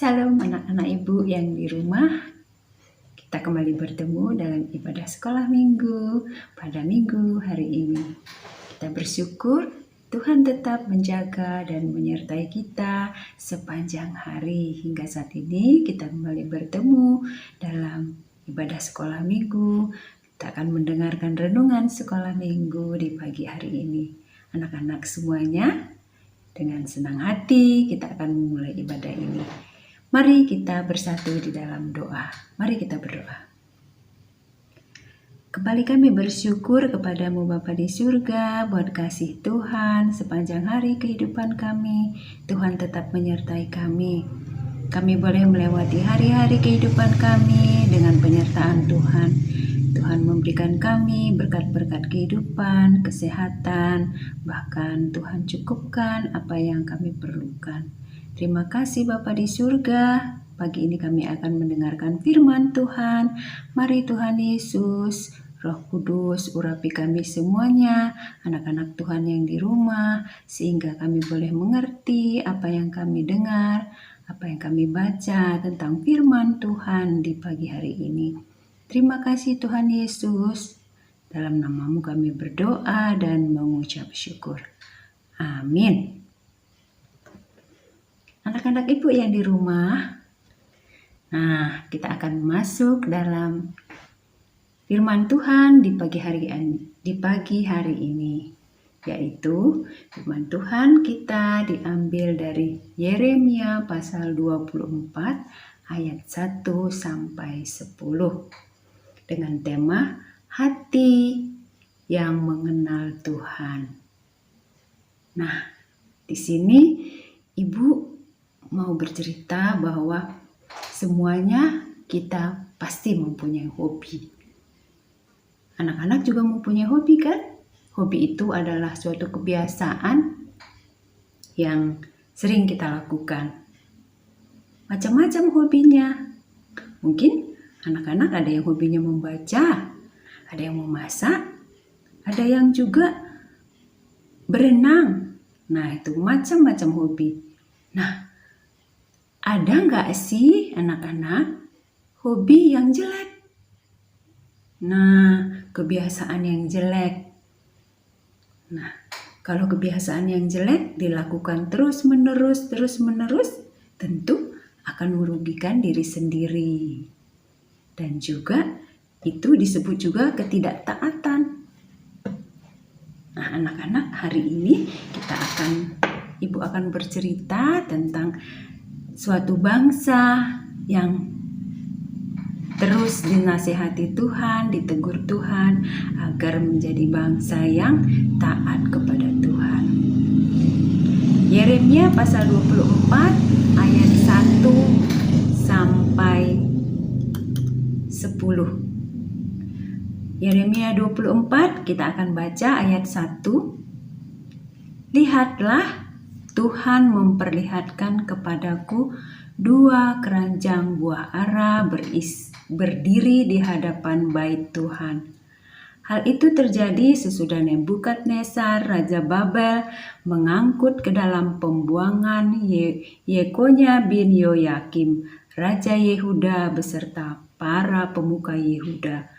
Salam anak-anak ibu yang di rumah. Kita kembali bertemu dalam ibadah sekolah minggu pada minggu hari ini. Kita bersyukur Tuhan tetap menjaga dan menyertai kita sepanjang hari. Hingga saat ini kita kembali bertemu dalam ibadah sekolah minggu. Kita akan mendengarkan renungan sekolah minggu di pagi hari ini. Anak-anak semuanya, dengan senang hati kita akan memulai ibadah ini. Mari kita bersatu di dalam doa. Mari kita berdoa. Kembali kami bersyukur kepadamu Bapa di surga buat kasih Tuhan sepanjang hari kehidupan kami. Tuhan tetap menyertai kami. Kami boleh melewati hari-hari kehidupan kami dengan penyertaan Tuhan. Tuhan memberikan kami berkat-berkat kehidupan, kesehatan, bahkan Tuhan cukupkan apa yang kami perlukan. Terima kasih Bapa di surga. Pagi ini kami akan mendengarkan firman Tuhan. Mari Tuhan Yesus, Roh Kudus, urapi kami semuanya, anak-anak Tuhan yang di rumah, sehingga kami boleh mengerti apa yang kami dengar, apa yang kami baca tentang firman Tuhan di pagi hari ini. Terima kasih Tuhan Yesus. Dalam namamu kami berdoa dan mengucap syukur. Amin. Anak-anak ibu yang di rumah, nah kita akan masuk dalam firman Tuhan di pagi hari ini, yaitu firman Tuhan kita diambil dari Yeremia pasal 24 ayat 1 sampai 10 dengan tema hati yang mengenal Tuhan. Nah, di sini ibu mau bercerita bahwa semuanya kita pasti mempunyai hobi. Anak-anak juga mempunyai hobi kan? Hobi itu adalah suatu kebiasaan yang sering kita lakukan. Macam-macam hobinya. Mungkin anak-anak ada yang hobinya membaca, ada yang memasak, ada yang juga berenang. Nah, itu macam-macam hobi. Nah, ada nggak sih anak-anak hobi yang jelek? Nah, kebiasaan yang jelek. Nah, kalau kebiasaan yang jelek dilakukan terus-menerus, tentu akan merugikan diri sendiri. Dan juga itu disebut juga ketidaktaatan. Nah, anak-anak, hari ini Ibu akan bercerita tentang suatu bangsa yang terus dinasihati Tuhan, ditegur Tuhan agar menjadi bangsa yang taat kepada Tuhan. Yeremia pasal 24 ayat 1 sampai 10. Yeremia 24 kita akan baca ayat 1. Lihatlah, Tuhan memperlihatkan kepadaku 2 keranjang buah ara berdiri di hadapan bait Tuhan. Hal itu terjadi sesudah Nebukadnezar, Raja Babel, mengangkut ke dalam pembuangan Yekonya bin Yoyakim, Raja Yehuda beserta para pemuka Yehuda,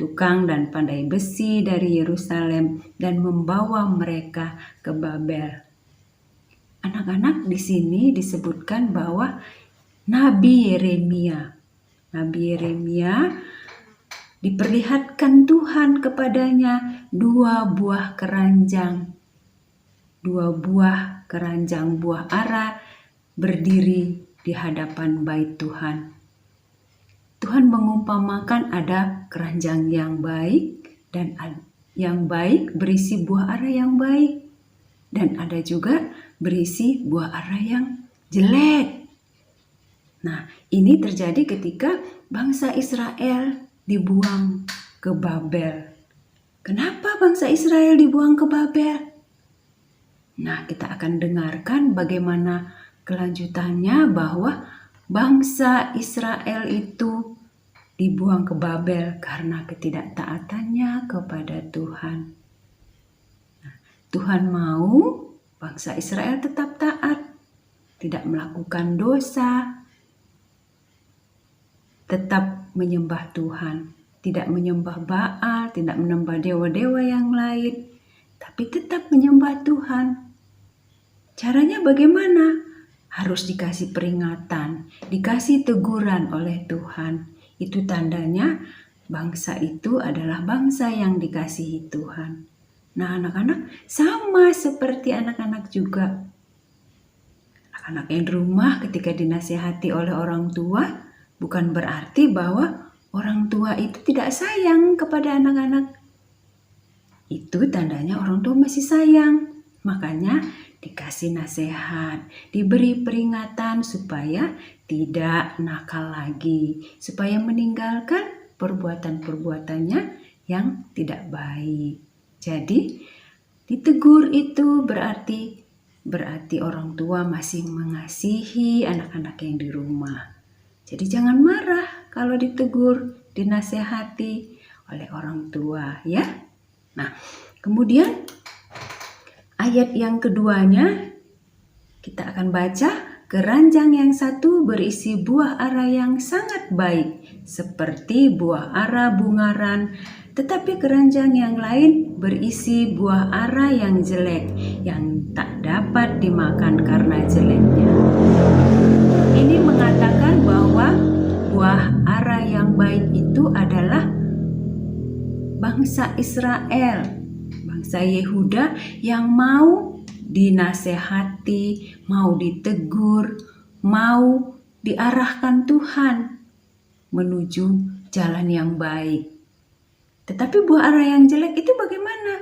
tukang dan pandai besi dari Yerusalem, dan membawa mereka ke Babel. Anak-anak, di sini disebutkan bahwa Nabi Yeremia diperlihatkan Tuhan kepadanya 2 buah keranjang buah ara berdiri di hadapan bait Tuhan. Tuhan mengumpamakan ada keranjang yang baik dan yang baik berisi buah ara yang baik, dan ada juga berisi buah ara yang jelek. Nah, ini terjadi ketika bangsa Israel dibuang ke Babel. Kenapa bangsa Israel dibuang ke Babel? Nah, kita akan dengarkan bagaimana kelanjutannya bahwa bangsa Israel itu dibuang ke Babel karena ketidaktaatannya kepada Tuhan. Nah, Tuhan mau bangsa Israel tetap taat, tidak melakukan dosa, tetap menyembah Tuhan. Tidak menyembah Baal, tidak menyembah dewa-dewa yang lain, tapi tetap menyembah Tuhan. Caranya bagaimana? Harus dikasih peringatan, dikasih teguran oleh Tuhan. Itu tandanya bangsa itu adalah bangsa yang dikasihi Tuhan. Nah, anak-anak sama seperti anak-anak juga. Anak-anak yang di rumah ketika dinasihati oleh orang tua, bukan berarti bahwa orang tua itu tidak sayang kepada anak-anak. Itu tandanya orang tua masih sayang. Makanya dikasih nasihat, diberi peringatan supaya tidak nakal lagi, supaya meninggalkan perbuatan-perbuatannya yang tidak baik. Jadi ditegur itu berarti orang tua masih mengasihi anak-anak yang di rumah. Jadi jangan marah kalau ditegur, dinasehati oleh orang tua ya. Nah, kemudian ayat yang keduanya kita akan baca, keranjang yang satu berisi buah ara yang sangat baik, seperti buah ara bungaran, tetapi keranjang yang lain berisi buah ara yang jelek, yang tak dapat dimakan karena jeleknya. Ini mengatakan bahwa buah ara yang baik itu adalah bangsa Israel, bangsa Yehuda yang mau dinasehati, mau ditegur, mau diarahkan Tuhan menuju jalan yang baik. Tetapi buah ara yang jelek itu bagaimana?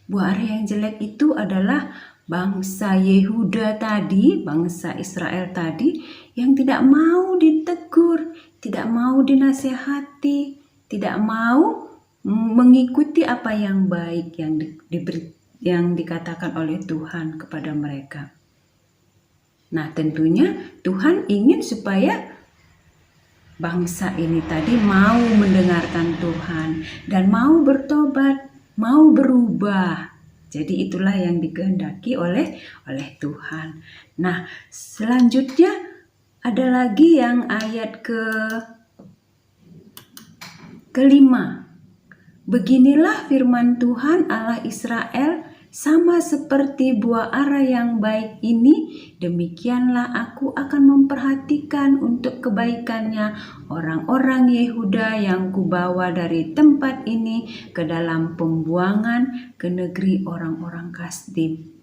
Buah ara yang jelek itu adalah bangsa Yehuda tadi, bangsa Israel tadi yang tidak mau ditegur, tidak mau dinasehati, tidak mau mengikuti apa yang baik yang dikatakan oleh Tuhan kepada mereka. Nah, tentunya Tuhan ingin supaya bangsa ini tadi mau mendengarkan Tuhan dan mau bertobat, mau berubah. Jadi itulah yang dikehendaki oleh Tuhan. Nah, selanjutnya ada lagi yang ayat kelima. Beginilah firman Tuhan Allah Israel, sama seperti buah ara yang baik ini, demikianlah aku akan memperhatikan untuk kebaikannya orang-orang Yehuda yang kubawa dari tempat ini ke dalam pembuangan ke negeri orang-orang Kasdim.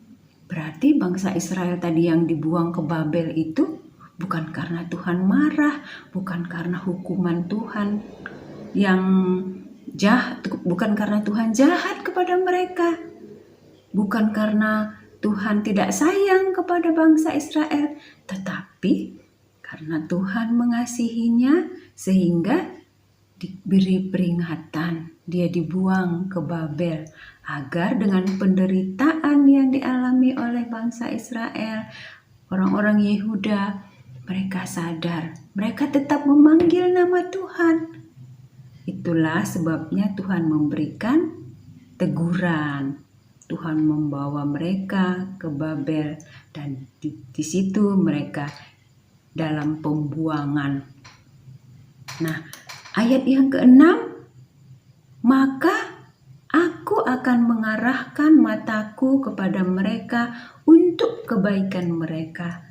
Berarti bangsa Israel tadi yang dibuang ke Babel itu bukan karena Tuhan marah, bukan karena hukuman Tuhan yang jahat, bukan karena Tuhan jahat kepada mereka. Bukan karena Tuhan tidak sayang kepada bangsa Israel, tetapi karena Tuhan mengasihinya sehingga diberi peringatan. Dia dibuang ke Babel agar dengan penderitaan yang dialami oleh bangsa Israel, orang-orang Yehuda, mereka sadar, mereka tetap memanggil nama Tuhan. Itulah sebabnya Tuhan memberikan teguran. Tuhan membawa mereka ke Babel dan di situ mereka dalam pembuangan. Nah, ayat yang keenam, maka aku akan mengarahkan mataku kepada mereka untuk kebaikan mereka,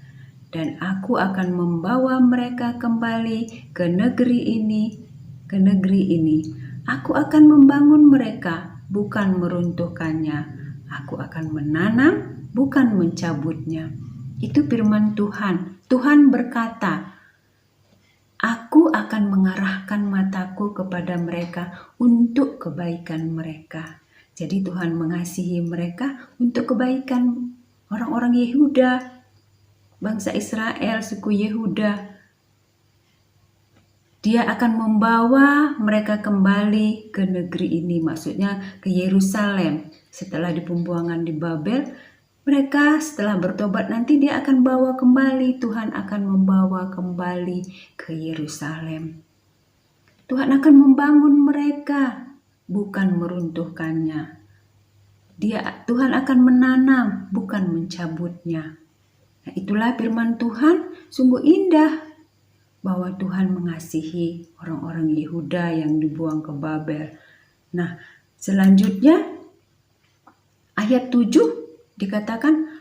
dan aku akan membawa mereka kembali ke negeri ini. Aku akan membangun mereka, bukan meruntuhkannya. Aku akan menanam, bukan mencabutnya. Itu firman Tuhan. Tuhan berkata, aku akan mengarahkan mataku kepada mereka untuk kebaikan mereka. Jadi Tuhan mengasihi mereka untuk kebaikan orang-orang Yehuda, bangsa Israel, suku Yehuda. Dia akan membawa mereka kembali ke negeri ini, maksudnya ke Yerusalem. Setelah di pembuangan di Babel, mereka setelah bertobat nanti dia akan bawa kembali, Tuhan akan membawa kembali ke Yerusalem. Tuhan akan membangun mereka, bukan meruntuhkannya. Tuhan akan menanam, bukan mencabutnya. Nah, itulah firman Tuhan, sungguh indah. bahwa Tuhan mengasihi orang-orang Yehuda yang dibuang ke Babel. Nah, selanjutnya ayat 7 dikatakan,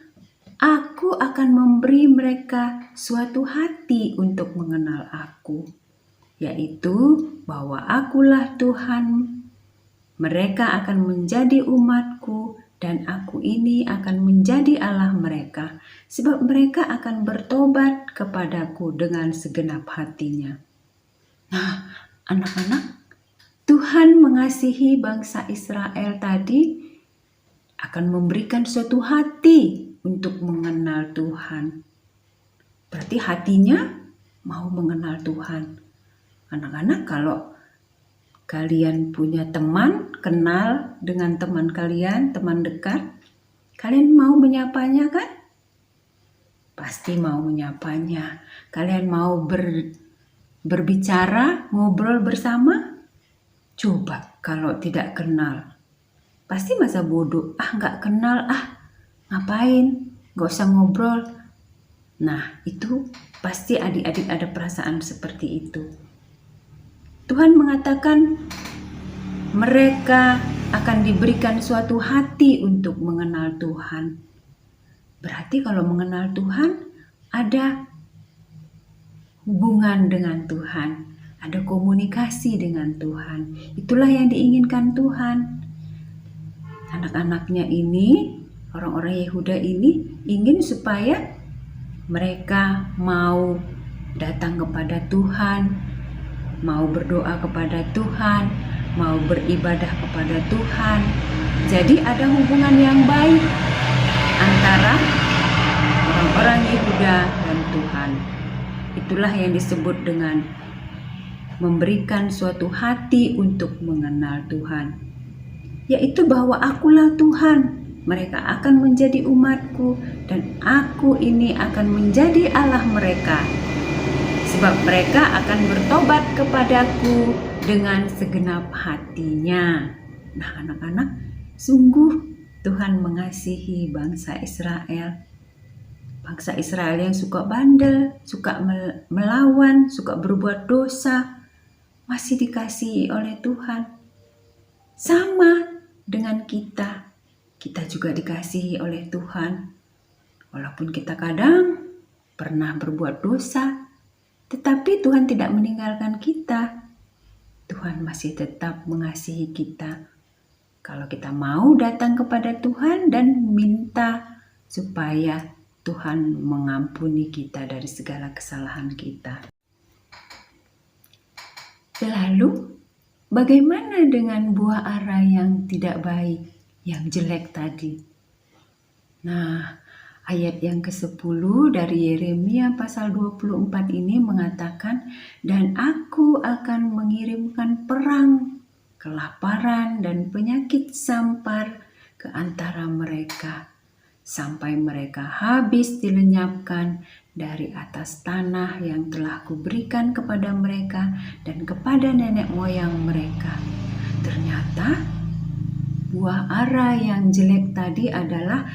Aku akan memberi mereka suatu hati untuk mengenal Aku, yaitu bahwa Akulah Tuhan. Mereka akan menjadi umatku dan Aku ini akan menjadi Allah mereka, sebab mereka akan bertobat kepadaku dengan segenap hatinya. Nah, anak-anak, Tuhan mengasihi bangsa Israel tadi akan memberikan suatu hati untuk mengenal Tuhan. Berarti hatinya mau mengenal Tuhan. Anak-anak, kalau kalian punya teman, kenal dengan teman kalian, teman dekat, kalian mau menyapanya kan? Pasti mau menyapanya. Kalian mau berbicara, ngobrol bersama? Coba kalau tidak kenal. Pasti masa bodoh, nggak kenal, ngapain, nggak usah ngobrol. Nah, itu pasti adik-adik ada perasaan seperti itu. Tuhan mengatakan mereka akan diberikan suatu hati untuk mengenal Tuhan. Berarti kalau mengenal Tuhan, ada hubungan dengan Tuhan, ada komunikasi dengan Tuhan. Itulah yang diinginkan Tuhan. Anak-anaknya ini, orang-orang Yehuda ini ingin supaya mereka mau datang kepada Tuhan, mau berdoa kepada Tuhan, mau beribadah kepada Tuhan. Jadi ada hubungan yang baik antara orang-orang Yehuda dan Tuhan. Itulah yang disebut dengan memberikan suatu hati untuk mengenal Tuhan, yaitu bahwa Akulah Tuhan. Mereka akan menjadi umatku dan Aku ini akan menjadi Allah mereka, sebab mereka akan bertobat kepadaku dengan segenap hatinya. Nah, anak-anak, sungguh Tuhan mengasihi bangsa Israel. Bangsa Israel yang suka bandel, suka melawan, suka berbuat dosa, masih dikasihi oleh Tuhan. Sama dengan kita juga dikasihi oleh Tuhan. Walaupun kita kadang pernah berbuat dosa, tetapi Tuhan tidak meninggalkan kita. Tuhan masih tetap mengasihi kita. Kalau kita mau datang kepada Tuhan dan minta supaya Tuhan mengampuni kita dari segala kesalahan kita. Lalu, bagaimana dengan buah ara yang tidak baik, yang jelek tadi? Nah, ayat yang ke-10 dari Yeremia pasal 24 ini mengatakan, dan Aku akan mengirimkan perang, kelaparan, dan penyakit sampar ke antara mereka, sampai mereka habis dilenyapkan dari atas tanah yang telah Kuberikan kepada mereka dan kepada nenek moyang mereka. Ternyata buah ara yang jelek tadi adalah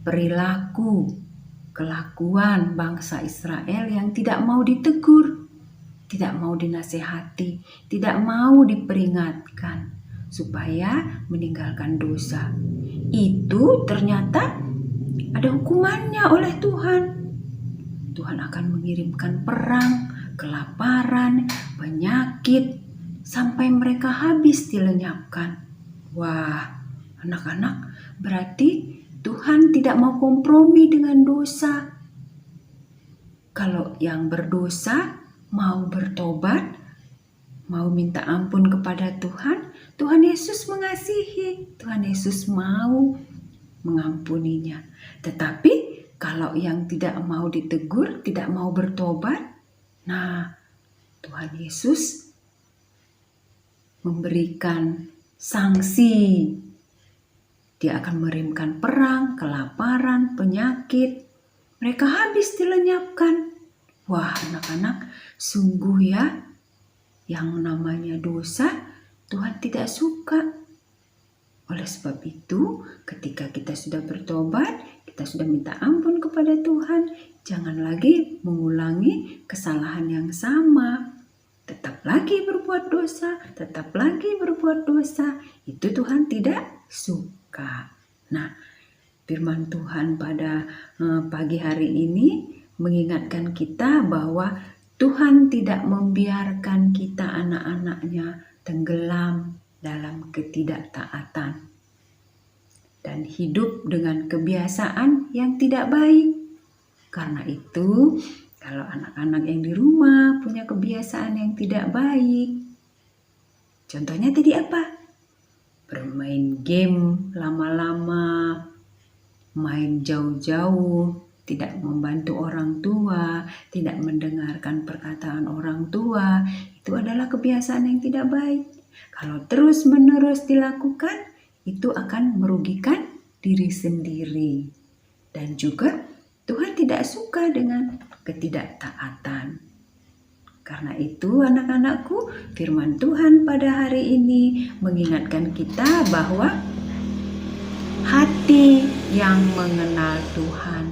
perilaku, kelakuan bangsa Israel yang tidak mau ditegur, tidak mau dinasehati, tidak mau diperingatkan supaya meninggalkan dosa. Itu ternyata ada hukumannya oleh Tuhan. Tuhan akan mengirimkan perang, kelaparan, penyakit, sampai mereka habis dilenyapkan. Wah, anak-anak, berarti Tuhan tidak mau kompromi dengan dosa. Kalau yang berdosa mau bertobat, mau minta ampun kepada Tuhan, Tuhan Yesus mengasihi, Tuhan Yesus mau mengampuninya. Tetapi kalau yang tidak mau ditegur, tidak mau bertobat, nah Tuhan Yesus memberikan sanksi. Dia akan mengirimkan perang, kelaparan, penyakit. Mereka habis dilenyapkan. Wah, anak-anak, sungguh ya, yang namanya dosa Tuhan tidak suka. Oleh sebab itu, ketika kita sudah bertobat, kita sudah minta ampun kepada Tuhan, jangan lagi mengulangi kesalahan yang sama. Tetap lagi berbuat dosa, tetap lagi berbuat dosa. Itu Tuhan tidak suka. Nah, firman Tuhan pada pagi hari ini mengingatkan kita bahwa Tuhan tidak membiarkan kita anak-anaknya tenggelam dalam ketidaktaatan dan hidup dengan kebiasaan yang tidak baik. Karena itu, kalau anak-anak yang di rumah punya kebiasaan yang tidak baik, contohnya tadi apa? Bermain game lama-lama, main jauh-jauh, tidak membantu orang tua, tidak mendengarkan perkataan orang tua, itu adalah kebiasaan yang tidak baik. Kalau terus-menerus dilakukan, itu akan merugikan diri sendiri. Dan juga Tuhan tidak suka dengan ketidaktaatan. Karena itu anak-anakku, firman Tuhan pada hari ini mengingatkan kita bahwa hati yang mengenal Tuhan.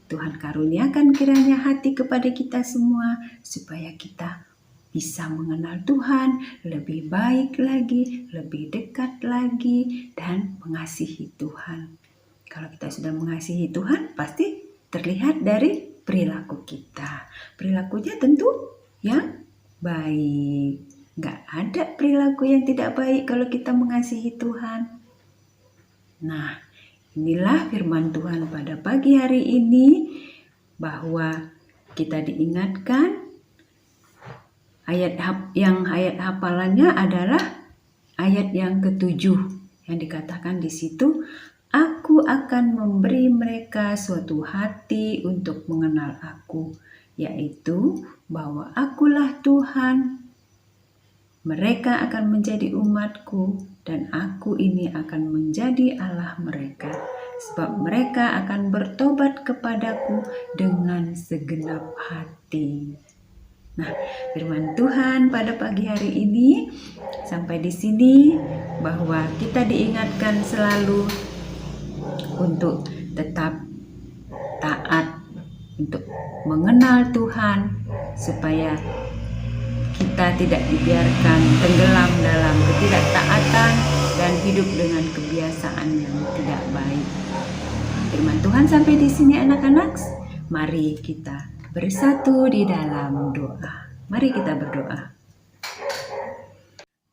Tuhan karuniakan kiranya hati kepada kita semua supaya kita bisa mengenal Tuhan lebih baik lagi, lebih dekat lagi, dan mengasihi Tuhan. Kalau kita sudah mengasihi Tuhan, pasti terlihat dari perilaku kita. Perilakunya tentu yang baik. Nggak ada perilaku yang tidak baik kalau kita mengasihi Tuhan. Nah, inilah firman Tuhan pada pagi hari ini bahwa kita diingatkan ayat hafalannya adalah ayat yang ke-7 yang dikatakan di situ, Aku akan memberi mereka suatu hati untuk mengenal Aku, yaitu bahwa Akulah Tuhan. Mereka akan menjadi umatku dan Aku ini akan menjadi Allah mereka, sebab mereka akan bertobat kepadaku dengan segenap hati. Nah, firman Tuhan pada pagi hari ini sampai di sini bahwa kita diingatkan selalu untuk tetap taat, untuk mengenal Tuhan supaya kita tidak dibiarkan tenggelam dalam ketidaktaatan dan hidup dengan kebiasaan yang tidak baik. Firman Tuhan sampai di sini anak-anak, mari kita bersatu di dalam doa. Mari kita berdoa.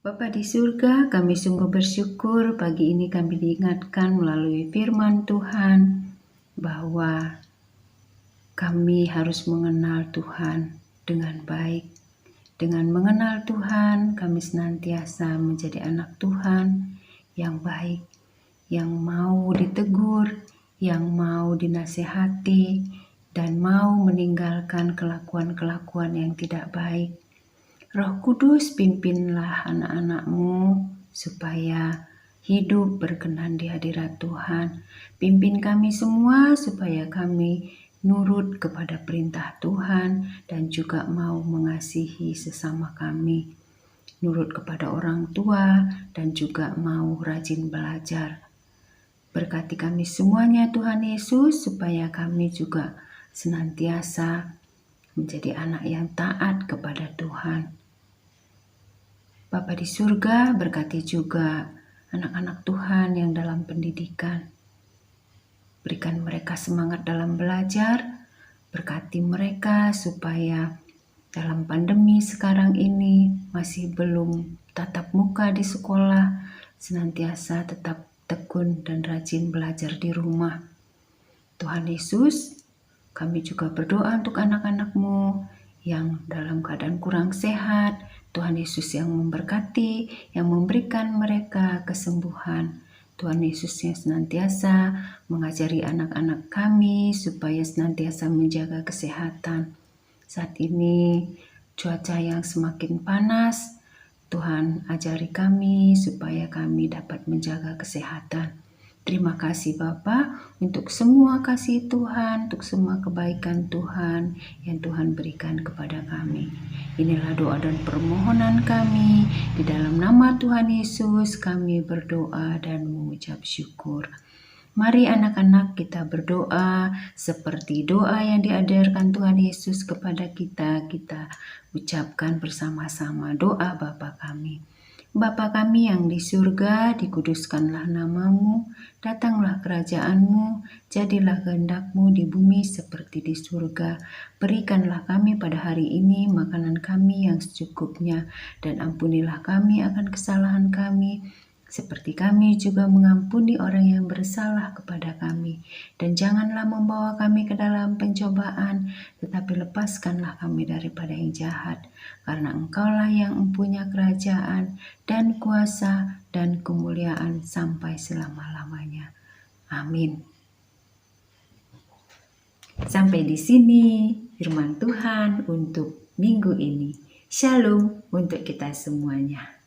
Bapa di surga, kami sungguh bersyukur pagi ini kami diingatkan melalui firman Tuhan bahwa kami harus mengenal Tuhan dengan baik. Dengan mengenal Tuhan, kami senantiasa menjadi anak Tuhan yang baik, yang mau ditegur, yang mau dinasehati, dan mau meninggalkan kelakuan-kelakuan yang tidak baik. Roh Kudus, pimpinlah anak-anak-Mu supaya hidup berkenan di hadirat Tuhan. Pimpin kami semua supaya kami nurut kepada perintah Tuhan dan juga mau mengasihi sesama kami. Nurut kepada orang tua dan juga mau rajin belajar. Berkati kami semuanya Tuhan Yesus supaya kami juga senantiasa menjadi anak yang taat kepada Tuhan. Bapa di surga, berkati juga anak-anak Tuhan yang dalam pendidikan. Berikan mereka semangat dalam belajar, berkati mereka supaya dalam pandemi sekarang ini masih belum tatap muka di sekolah, senantiasa tetap tekun dan rajin belajar di rumah. Tuhan Yesus, kami juga berdoa untuk anak-anak-Mu yang dalam keadaan kurang sehat. Tuhan Yesus yang memberkati, yang memberikan mereka kesembuhan. Tuhan Yesus yang senantiasa mengajari anak-anak kami supaya senantiasa menjaga kesehatan. Saat ini cuaca yang semakin panas, Tuhan ajari kami supaya kami dapat menjaga kesehatan. Terima kasih Bapa untuk semua kasih Tuhan, untuk semua kebaikan Tuhan yang Tuhan berikan kepada kami. Inilah doa dan permohonan kami. Di dalam nama Tuhan Yesus kami berdoa dan mengucap syukur. Mari anak-anak kita berdoa seperti doa yang diajarkan Tuhan Yesus kepada kita. Kita ucapkan bersama-sama doa Bapa kami. Bapa kami yang di surga, dikuduskanlah namamu, datanglah kerajaanmu, jadilah kehendak-mu di bumi seperti di surga. Berikanlah kami pada hari ini makanan kami yang secukupnya, dan ampunilah kami akan kesalahan kami, seperti kami juga mengampuni orang yang bersalah kepada kami. Dan janganlah membawa kami ke dalam pencobaan, tetapi lepaskanlah kami daripada yang jahat. Karena Engkaulah yang mempunyai kerajaan dan kuasa dan kemuliaan sampai selama-lamanya. Amin. Sampai di sini firman Tuhan untuk minggu ini. Shalom untuk kita semuanya.